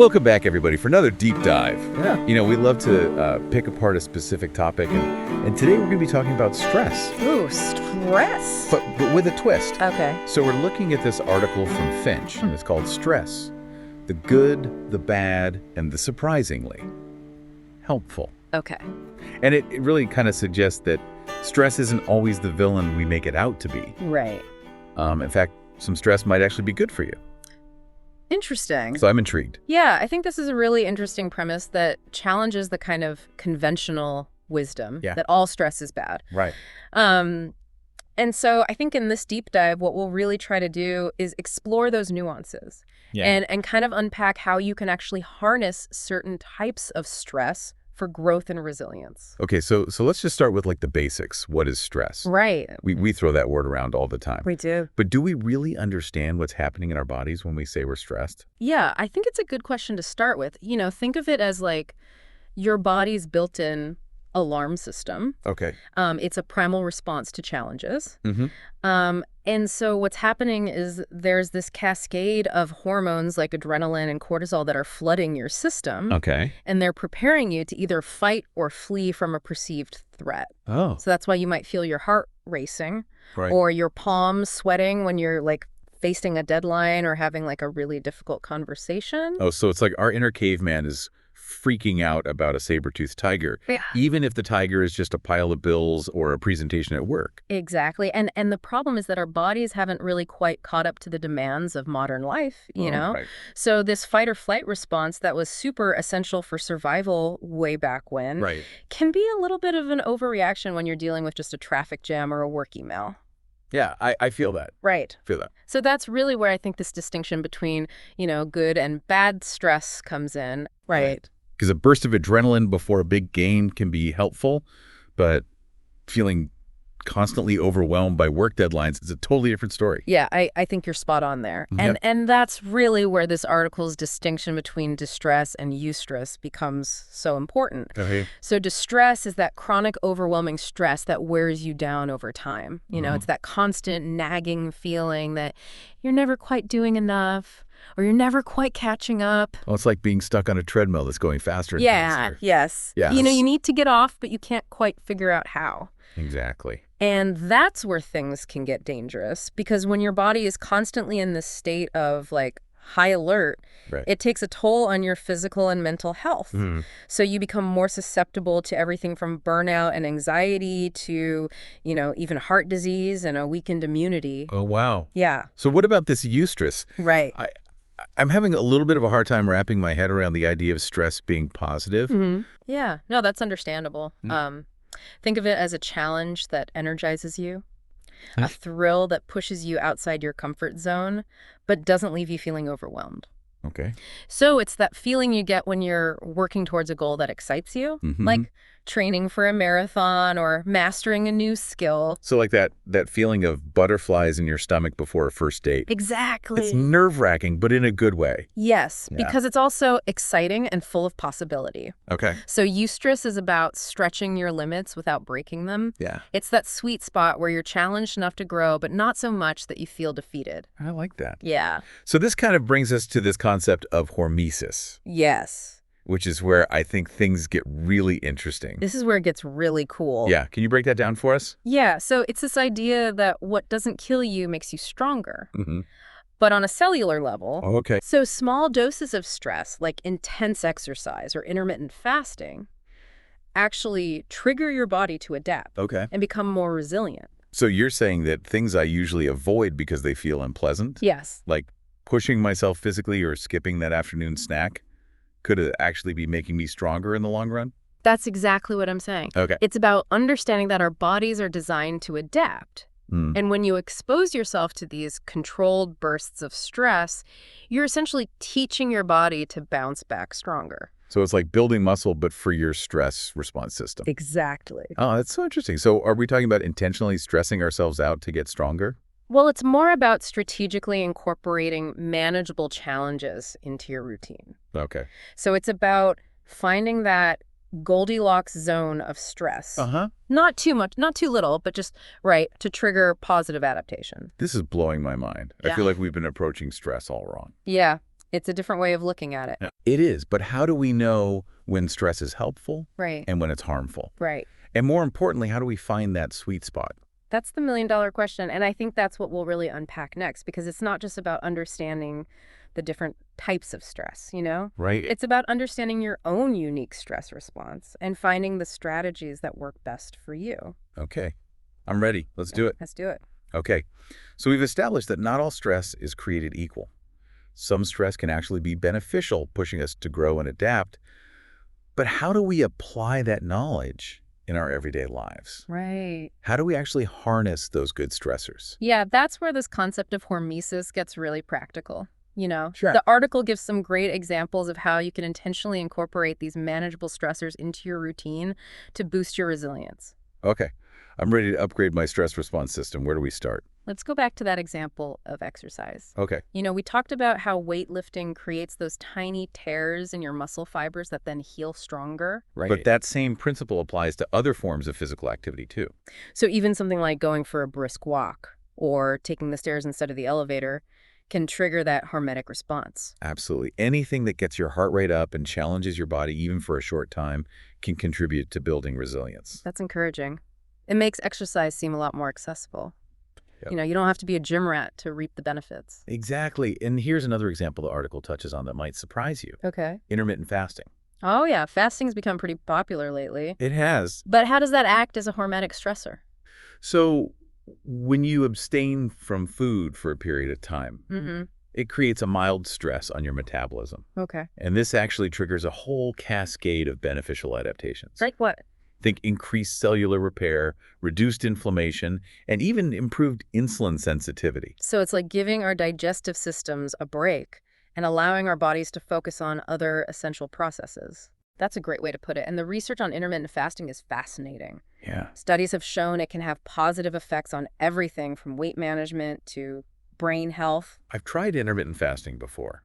Welcome back, everybody, for another deep dive. Yeah. You know, we love to pick apart a specific topic, and today we're going to be talking about stress. Ooh, stress. But with a twist. Okay. So we're looking at this article from Finch, and it's called Stress: The Good, the Bad, and the Surprisingly Helpful. Okay. And it really kind of suggests that stress isn't always the villain we make it out to be. Right. In fact, some stress might actually be good for you. Interesting. So I'm intrigued. Yeah, I think this is a really interesting premise that challenges the kind of conventional wisdom that all stress is bad. Right. And so I think in this deep dive, what we'll really try to do is explore those nuances and kind of unpack how you can actually harness certain types of stress for growth and resilience. Okay, so let's just start with like the basics. What is stress? Right. We throw that word around all the time. We do. But do we really understand what's happening in our bodies when we say we're stressed? Yeah, I think it's a good question to start with. You know, think of it as like your body's built-in alarm system. Okay. It's a primal response to challenges. Mm-hmm. And so what's happening is there's this cascade of hormones like adrenaline and cortisol that are flooding your system. Okay. And they're preparing you to either fight or flee from a perceived threat. Oh. So that's why you might feel your heart racing Right. or your palms sweating when you're like facing a deadline or having like a really difficult conversation. Oh, so it's like our inner caveman is freaking out about a saber-toothed tiger, Yeah. even if the tiger is just a pile of bills or a presentation at work. Exactly. And the problem is that our bodies haven't really quite caught up to the demands of modern life, you know? Right. So this fight or flight response that was super essential for survival way back when Right. can be a little bit of an overreaction when you're dealing with just a traffic jam or a work email. Yeah, I feel that. Right. Feel that. So that's really where I think this distinction between, you know, good and bad stress comes in. Right. Because a burst of adrenaline before a big game can be helpful, but feeling constantly overwhelmed by work deadlines is a totally different story. Yeah, I think you're spot on there. Yep. And that's really where this article's distinction between distress and eustress becomes so important. Okay. So distress is that chronic overwhelming stress that wears you down over time. You know, it's that constant nagging feeling that you're never quite doing enough or you're never quite catching up. Well, it's like being stuck on a treadmill that's going faster and Yeah, faster. yes. Yes. You know, you need to get off, but you can't quite figure out how. Exactly. And that's where things can get dangerous because when your body is constantly in this state of like high alert, Right. it takes a toll on your physical and mental health. So you become more susceptible to everything from burnout and anxiety to, you know, even heart disease and a weakened immunity. Oh, wow. Yeah, So what about this eustress? right. I'm having a little bit of a hard time wrapping my head around the idea of stress being positive. Yeah, no, that's understandable. Think of it as a challenge that energizes you, a thrill that pushes you outside your comfort zone, but doesn't leave you feeling overwhelmed. Okay. So it's that feeling you get when you're working towards a goal that excites you, like training for a marathon or mastering a new skill. So like that feeling of butterflies in your stomach before a first date. Exactly. It's nerve-wracking, but in a good way. Yes, Yeah. because it's also exciting and full of possibility. Okay. So eustress is about stretching your limits without breaking them. Yeah. It's that sweet spot where you're challenged enough to grow, but not so much that you feel defeated. I like that. Yeah. So this kind of brings us to this concept of hormesis, Yes. which is where I think things get really interesting. This is where it gets really cool. Yeah. Can you break that down for us? Yeah, so it's this idea that what doesn't kill you makes you stronger, Mm-hmm. but on a cellular level. Oh, okay. So small doses of stress, like intense exercise or intermittent fasting, actually trigger your body to adapt Okay. and become more resilient. So you're saying that things I usually avoid because they feel unpleasant, Yes. like pushing myself physically or skipping that afternoon snack, could actually be making me stronger in the long run? That's exactly what I'm saying. Okay. It's about understanding that our bodies are designed to adapt. And when you expose yourself to these controlled bursts of stress, you're essentially teaching your body to bounce back stronger. So it's like building muscle, but for your stress response system. Exactly. Oh, that's so interesting. So are we talking about intentionally stressing ourselves out to get stronger? Well, it's more about strategically incorporating manageable challenges into your routine. Okay. So it's about finding that Goldilocks zone of stress. Not too much, not too little, but just right to trigger positive adaptation. This is blowing my mind. I Yeah. feel like we've been approaching stress all wrong. Yeah. It's a different way of looking at it. Yeah. It is, but how do we know when stress is helpful Right. and when it's harmful? Right. And more importantly, how do we find that sweet spot? That's the million-dollar question, and I think that's what we'll really unpack next, because it's not just about understanding the different types of stress, you know? Right. It's about understanding your own unique stress response and finding the strategies that work best for you. Okay. I'm ready. Let's do it. Let's do it. Okay. So we've established that not all stress is created equal. Some stress can actually be beneficial, pushing us to grow and adapt. But how do we apply that knowledge in our everyday lives? Right. How do we actually harness those good stressors? Yeah, that's where this concept of hormesis gets really practical. You know, Sure. the article gives some great examples of how you can intentionally incorporate these manageable stressors into your routine to boost your resilience. Okay. I'm ready to upgrade my stress response system. Where do we start? Let's go back to that example of exercise. Okay. You know, we talked about how weightlifting creates those tiny tears in your muscle fibers that then heal stronger. Right. But that same principle applies to other forms of physical activity too. So even something like going for a brisk walk or taking the stairs instead of the elevator can trigger that hormetic response. Absolutely. Anything that gets your heart rate up and challenges your body even for a short time can contribute to building resilience. That's encouraging. It makes exercise seem a lot more accessible. Yep. You know, you don't have to be a gym rat to reap the benefits. Exactly. And here's another example the article touches on that might surprise you. Okay. Intermittent fasting. Oh, yeah. Fasting's become pretty popular lately. It has. But how does that act as a hormetic stressor? So when you abstain from food for a period of time, it creates a mild stress on your metabolism. Okay. And this actually triggers a whole cascade of beneficial adaptations. Like what? Think increased cellular repair, reduced inflammation, and even improved insulin sensitivity. So it's like giving our digestive systems a break and allowing our bodies to focus on other essential processes. That's a great way to put it. And the research on intermittent fasting is fascinating. Yeah. Studies have shown it can have positive effects on everything from weight management to brain health. I've tried intermittent fasting before,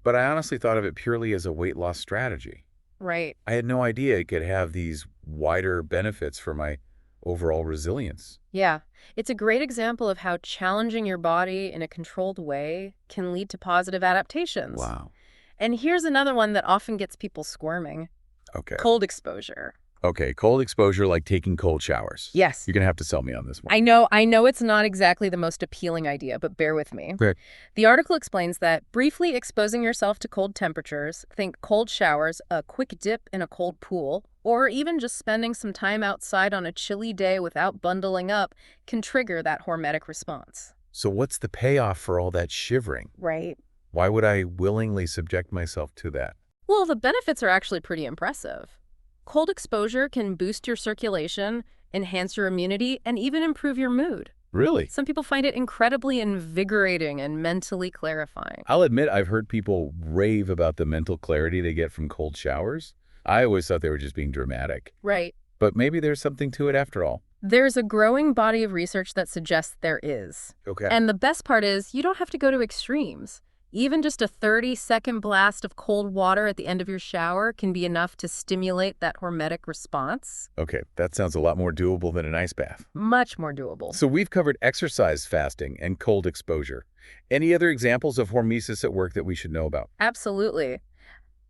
but I honestly thought of it purely as a weight loss strategy. Right. I had no idea it could have these wider benefits for my overall resilience. Yeah. It's a great example of how challenging your body in a controlled way can lead to positive adaptations. Wow. And here's another one that often gets people squirming. Okay. Cold exposure. Okay, cold exposure like taking cold showers. Yes. You're going to have to sell me on this one. I know it's not exactly the most appealing idea, but bear with me. Okay. The article explains that briefly exposing yourself to cold temperatures, think cold showers, a quick dip in a cold pool, or even just spending some time outside on a chilly day without bundling up can trigger that hormetic response. So what's the payoff for all that shivering? Right. Why would I willingly subject myself to that? Well, the benefits are actually pretty impressive. Cold exposure can boost your circulation, enhance your immunity, and even improve your mood. Really? Some people find it incredibly invigorating and mentally clarifying. I'll admit I've heard people rave about the mental clarity they get from cold showers. I always thought they were just being dramatic. Right. But maybe there's something to it after all. There's a growing body of research that suggests there is. Okay. And the best part is you don't have to go to extremes. Even just a 30-second blast of cold water at the end of your shower can be enough to stimulate that hormetic response. Okay, that sounds a lot more doable than an ice bath. Much more doable. So we've covered exercise fasting and cold exposure. Any other examples of hormesis at work that we should know about? Absolutely.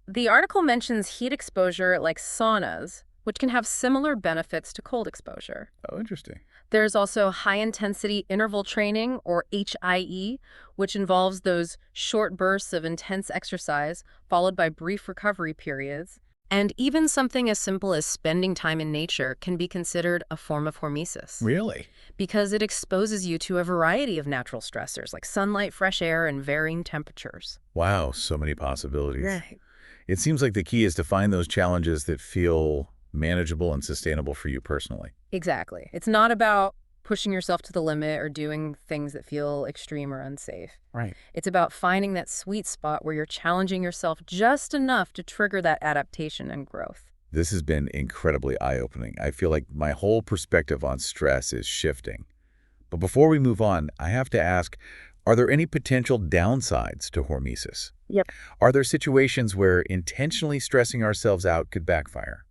The article mentions heat exposure like saunas, which can have similar benefits to cold exposure. Oh, interesting. There's also high-intensity interval training, or HIE, which involves those short bursts of intense exercise followed by brief recovery periods. And even something as simple as spending time in nature can be considered a form of hormesis. Really? Because it exposes you to a variety of natural stressors like sunlight, fresh air, and varying temperatures. Wow, so many possibilities. Right. It seems like the key is to find those challenges that feel manageable and sustainable for you personally. Exactly. It's not about pushing yourself to the limit or doing things that feel extreme or unsafe. Right. It's about finding that sweet spot where you're challenging yourself just enough to trigger that adaptation and growth. This has been incredibly eye-opening. I feel like my whole perspective on stress is shifting. But before we move on, I have to ask, are there any potential downsides to hormesis? Yep. Are there situations where intentionally stressing ourselves out could backfire?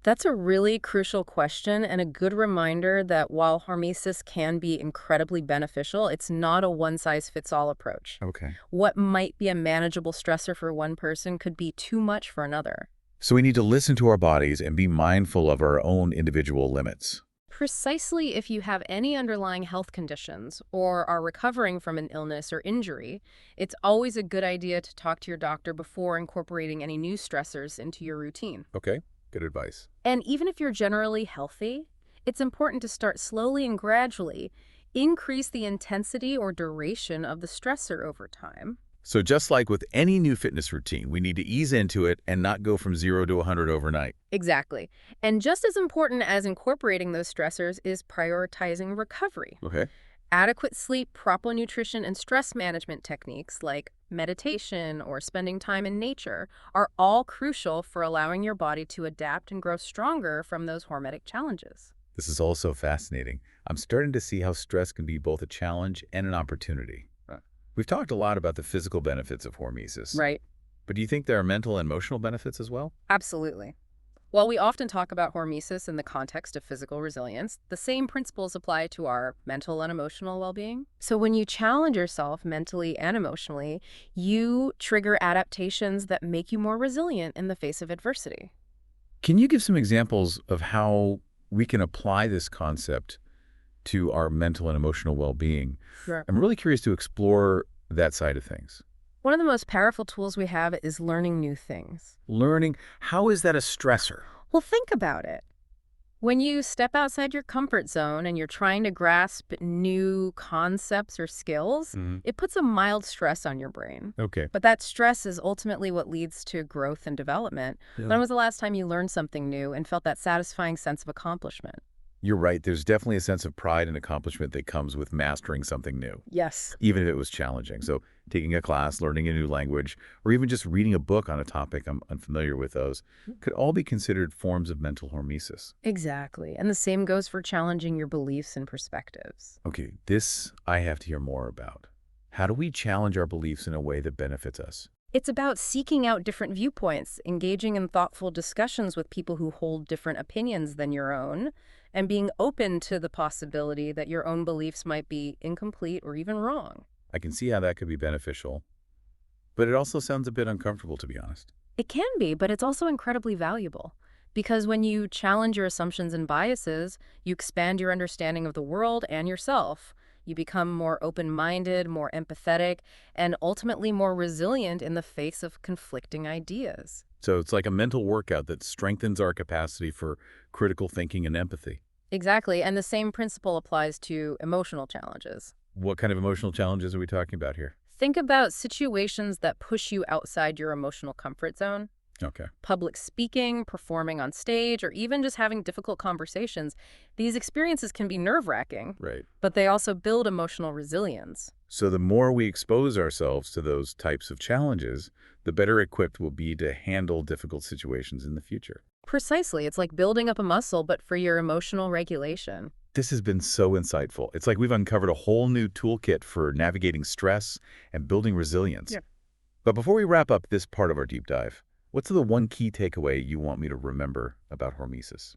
That's a really crucial question and a good reminder that while hormesis can be incredibly beneficial, it's not a one-size-fits-all approach. Okay. What might be a manageable stressor for one person could be too much for another. So we need to listen to our bodies and be mindful of our own individual limits. Precisely if you have any underlying health conditions or are recovering from an illness or injury, it's always a good idea to talk to your doctor before incorporating any new stressors into your routine. Okay, good advice. And even if you're generally healthy, it's important to start slowly and gradually increase the intensity or duration of the stressor over time. So just like with any new fitness routine, we need to ease into it and not go from 0 to 100 overnight. Exactly. And just as important as incorporating those stressors is prioritizing recovery. Okay. Adequate sleep, proper nutrition, and stress management techniques like meditation or spending time in nature are all crucial for allowing your body to adapt and grow stronger from those hormetic challenges. This is also fascinating. I'm starting to see how stress can be both a challenge and an opportunity. We've talked a lot about the physical benefits of hormesis. Right. But do you think there are mental and emotional benefits as well? Absolutely. While we often talk about hormesis in the context of physical resilience, the same principles apply to our mental and emotional well-being. So when you challenge yourself mentally and emotionally, you trigger adaptations that make you more resilient in the face of adversity. Can you give some examples of how we can apply this concept to our mental and emotional well-being? Sure. I'm really curious to explore that side of things. One of the most powerful tools we have is learning new things. Learning, how is that a stressor? Well, think about it. When you step outside your comfort zone and you're trying to grasp new concepts or skills, it puts a mild stress on your brain. Okay. But that stress is ultimately what leads to growth and development. Yeah. When was the last time you learned something new and felt that satisfying sense of accomplishment? You're right. There's definitely a sense of pride and accomplishment that comes with mastering something new, Yes. even if it was challenging. So taking a class, learning a new language, or even just reading a book on a topic I'm unfamiliar with those could all be considered forms of mental hormesis. Exactly. And the same goes for challenging your beliefs and perspectives. Okay, this I have to hear more about. How do we challenge our beliefs in a way that benefits us? It's about seeking out different viewpoints, engaging in thoughtful discussions with people who hold different opinions than your own, and being open to the possibility that your own beliefs might be incomplete or even wrong. I can see how that could be beneficial, but it also sounds a bit uncomfortable, to be honest. It can be, but it's also incredibly valuable. Because when you challenge your assumptions and biases, you expand your understanding of the world and yourself. You become more open-minded, more empathetic, and ultimately more resilient in the face of conflicting ideas. So it's like a mental workout that strengthens our capacity for critical thinking and empathy. Exactly, and the same principle applies to emotional challenges. What kind of emotional challenges are we talking about here? Think about situations that push you outside your emotional comfort zone. Okay. Public speaking, performing on stage, or even just having difficult conversations. These experiences can be nerve-wracking, Right. but they also build emotional resilience. So the more we expose ourselves to those types of challenges, the better equipped we'll be to handle difficult situations in the future. Precisely. It's like building up a muscle, but for your emotional regulation. This has been so insightful. It's like we've uncovered a whole new toolkit for navigating stress and building resilience. Yeah. But before we wrap up this part of our deep dive, what's the one key takeaway you want me to remember about hormesis?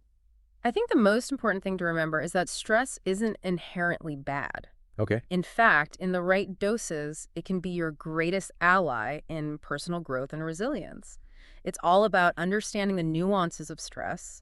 I think the most important thing to remember is that stress isn't inherently bad. Okay. In fact, in the right doses, it can be your greatest ally in personal growth and resilience. It's all about understanding the nuances of stress,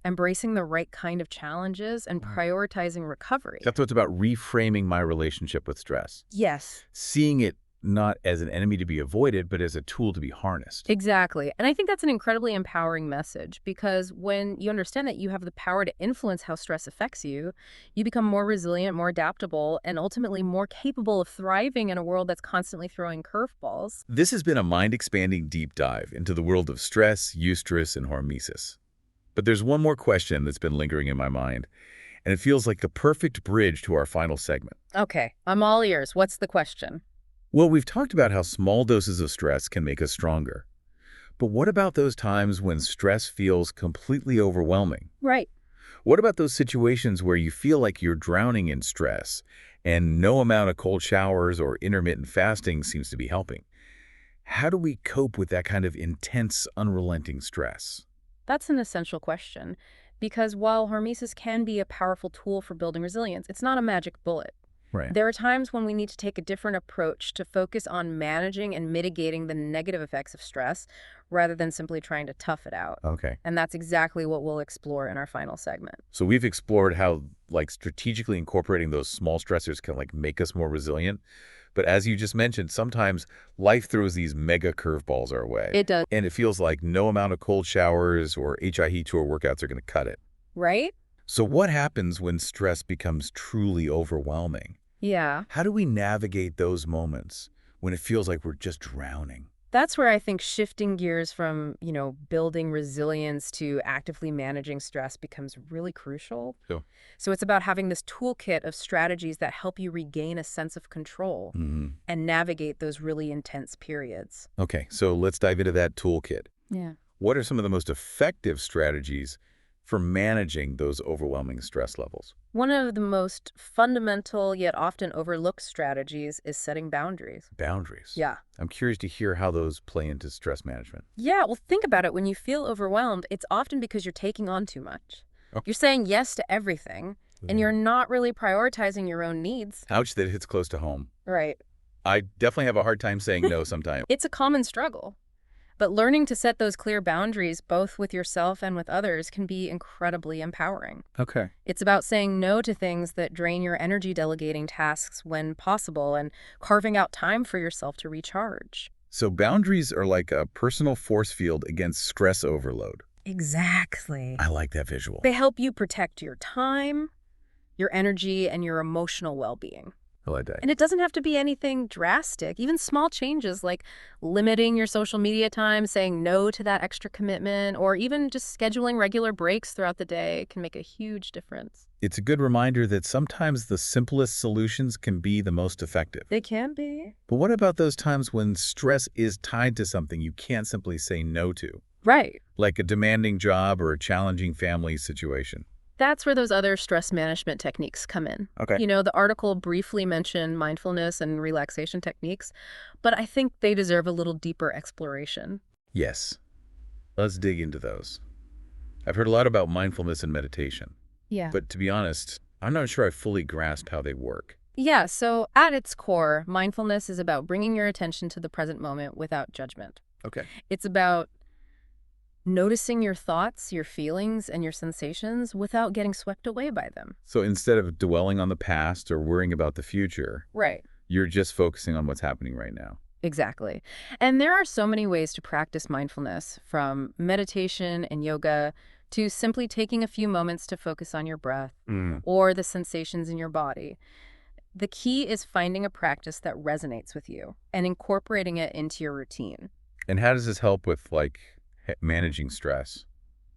embracing the right kind of challenges, and prioritizing recovery. That's what's about reframing my relationship with stress. Yes. Seeing it not as an enemy to be avoided, but as a tool to be harnessed. Exactly. And I think that's an incredibly empowering message because when you understand that you have the power to influence how stress affects you, you become more resilient, more adaptable, and ultimately more capable of thriving in a world that's constantly throwing curveballs. This has been a mind-expanding deep dive into the world of stress, eustress, and hormesis. But there's one more question that's been lingering in my mind, and it feels like the perfect bridge to our final segment. Okay, I'm all ears. What's the question? Well, we've talked about how small doses of stress can make us stronger. But what about those times when stress feels completely overwhelming? Right. What about those situations where you feel like you're drowning in stress and no amount of cold showers or intermittent fasting seems to be helping? How do we cope with that kind of intense, unrelenting stress? That's an essential question, because while hormesis can be a powerful tool for building resilience, it's not a magic bullet. Right. There are times when we need to take a different approach to focus on managing and mitigating the negative effects of stress rather than simply trying to tough it out. Okay. And that's exactly what we'll explore in our final segment. So we've explored how, like, strategically incorporating those small stressors can, like, make us more resilient. But as you just mentioned, sometimes life throws these mega curveballs our way. It does. And it feels like no amount of cold showers or HIIT tour workouts are going to cut it. Right? So what happens when stress becomes truly overwhelming? Yeah. How do we navigate those moments when it feels like we're just drowning? That's where I think shifting gears from, building resilience to actively managing stress becomes really crucial. Sure. So it's about having this toolkit of strategies that help you regain a sense of control and navigate those really intense periods. Okay, so let's dive into that toolkit. Yeah. What are some of the most effective strategies for managing those overwhelming stress levels? One of the most fundamental yet often overlooked strategies is setting boundaries. Boundaries. Yeah. I'm curious to hear how those play into stress management. Yeah, well, think about it. When you feel overwhelmed, it's often because you're taking on too much. Oh. You're saying yes to everything, and you're not really prioritizing your own needs. Ouch, that hits close to home. Right. I definitely have a hard time saying no sometimes. It's a common struggle. But learning to set those clear boundaries, both with yourself and with others, can be incredibly empowering. Okay. It's about saying no to things that drain your energy, delegating tasks when possible, and carving out time for yourself to recharge. So boundaries are like a personal force field against stress overload. Exactly. I like that visual. They help you protect your time, your energy, and your emotional well-being. I like that. And it doesn't have to be anything drastic. Even small changes like limiting your social media time, saying no to that extra commitment, or even just scheduling regular breaks throughout the day can make a huge difference. It's a good reminder that sometimes the simplest solutions can be the most effective. They can be. But what about those times when stress is tied to something you can't simply say no to? Right. Like a demanding job or a challenging family situation. That's where those other stress management techniques come in. Okay. The article briefly mentioned mindfulness and relaxation techniques, but I think they deserve a little deeper exploration. Yes. Let's dig into those. I've heard a lot about mindfulness and meditation, Yeah. but to be honest, I'm not sure I fully grasp how they work. Yeah, so at its core, mindfulness is about bringing your attention to the present moment without judgment. Okay. It's about noticing your thoughts, your feelings, and your sensations without getting swept away by them. So instead of dwelling on the past or worrying about the future, Right. you're just focusing on what's happening right now. Exactly. And there are so many ways to practice mindfulness, from meditation and yoga to simply taking a few moments to focus on your breath or the sensations in your body. The key is finding a practice that resonates with you and incorporating it into your routine. And how does this help with, like, managing stress?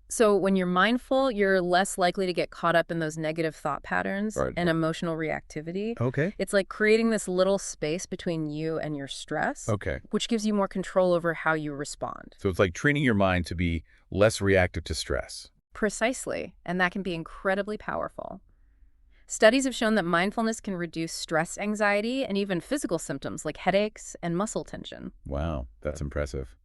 So when you're mindful, you're less likely to get caught up in those negative thought patterns Right. and emotional reactivity. Okay. It's like creating this little space between you and your stress, Okay. which gives you more control over how you respond. So it's like training your mind to be less reactive to stress. Precisely, and that can be incredibly powerful. Studies have shown that mindfulness can reduce stress, anxiety, and even physical symptoms like headaches and muscle tension. Wow, that's impressive.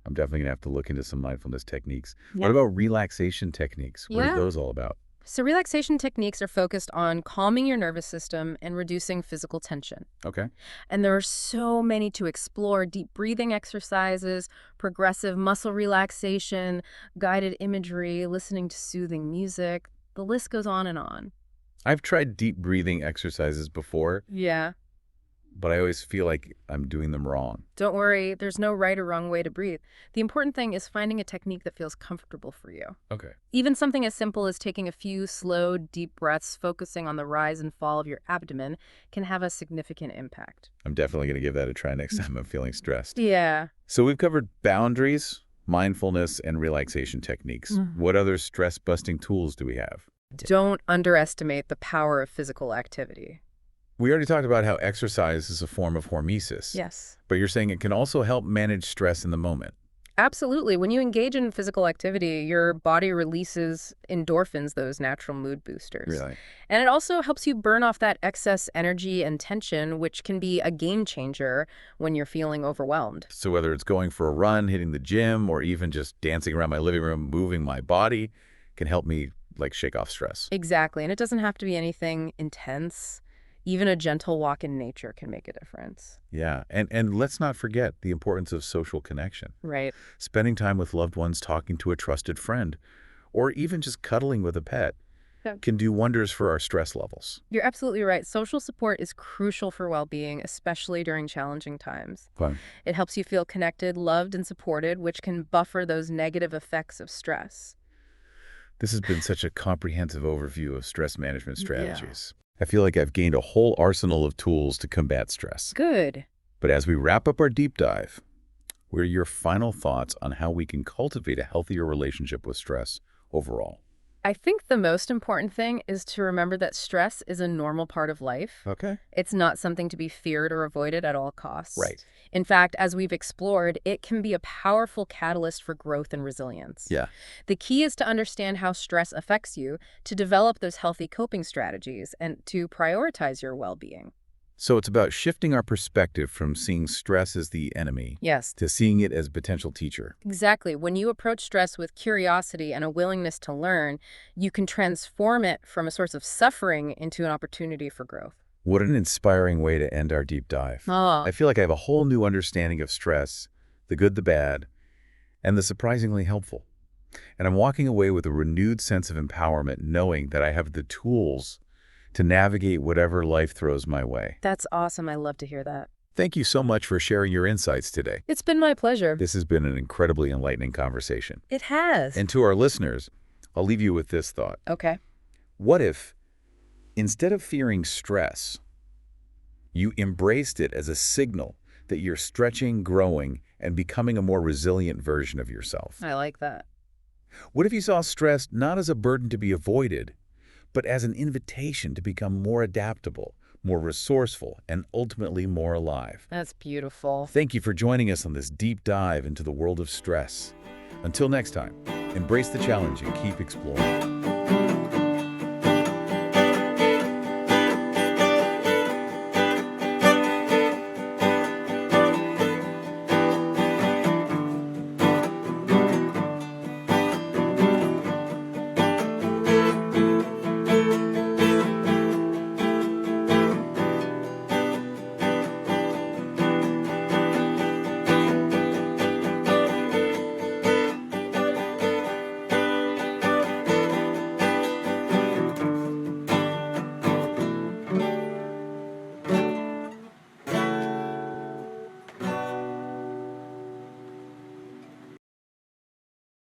I'm definitely going to have to look into some mindfulness techniques. Yeah. What about relaxation techniques? What Yeah. are those all about? So relaxation techniques are focused on calming your nervous system and reducing physical tension. Okay. And there are so many to explore: deep breathing exercises, progressive muscle relaxation, guided imagery, listening to soothing music. The list goes on and on. I've tried deep breathing exercises before, Yeah. but I always feel like I'm doing them wrong. Don't worry, there's no right or wrong way to breathe. The important thing is finding a technique that feels comfortable for you. Okay. Even something as simple as taking a few slow, deep breaths, focusing on the rise and fall of your abdomen, can have a significant impact. I'm definitely going to give that a try next time I'm feeling stressed. Yeah. So we've covered boundaries, mindfulness, and relaxation techniques. What other stress-busting tools do we have? Don't underestimate the power of physical activity. We already talked about how exercise is a form of hormesis. Yes. But you're saying it can also help manage stress in the moment. Absolutely. When you engage in physical activity, your body releases endorphins, those natural mood boosters. Really? And it also helps you burn off that excess energy and tension, which can be a game changer when you're feeling overwhelmed. So whether it's going for a run, hitting the gym, or even just dancing around my living room, moving my body can help me like shake off stress. Exactly. And it doesn't have to be anything intense. Even a gentle walk in nature can make a difference. Yeah, and let's not forget the importance of social connection. Right. Spending time with loved ones, talking to a trusted friend, or even just cuddling with a pet Yeah. can do wonders for our stress levels. You're absolutely right. Social support is crucial for well-being, especially during challenging times. Fun. It helps you feel connected, loved, and supported, which can buffer those negative effects of stress. This has been such a comprehensive overview of stress management Yeah. strategies. I feel like I've gained a whole arsenal of tools to combat stress. Good. But as we wrap up our deep dive, what are your final thoughts on how we can cultivate a healthier relationship with stress overall? I think the most important thing is to remember that stress is a normal part of life. Okay. It's not something to be feared or avoided at all costs. Right. In fact, as we've explored, it can be a powerful catalyst for growth and resilience. Yeah. The key is to understand how stress affects you, to develop those healthy coping strategies, and to prioritize your well-being. So it's about shifting our perspective from seeing stress as the enemy Yes, to seeing it as a potential teacher. exactly. When you approach stress with curiosity and a willingness to learn, you can transform it from a source of suffering into an opportunity for growth. What an inspiring way to end our deep dive. Oh, I feel like I have a whole new understanding of stress, the good, the bad, and the surprisingly helpful. And I'm walking away with a renewed sense of empowerment, knowing that I have the tools to navigate whatever life throws my way. that's awesome. I love to hear that. Thank you so much for sharing your insights today. It's been my pleasure. This has been an incredibly enlightening conversation. It has. And to our listeners, I'll leave you with this thought. Okay. What if, instead of fearing stress, you embraced it as a signal that you're stretching, growing, and becoming a more resilient version of yourself? I like that. What if you saw stress not as a burden to be avoided, but as an invitation to become more adaptable, more resourceful, and ultimately more alive? That's beautiful. Thank you for joining us on this deep dive into the world of stress. Until next time, embrace the challenge and keep exploring.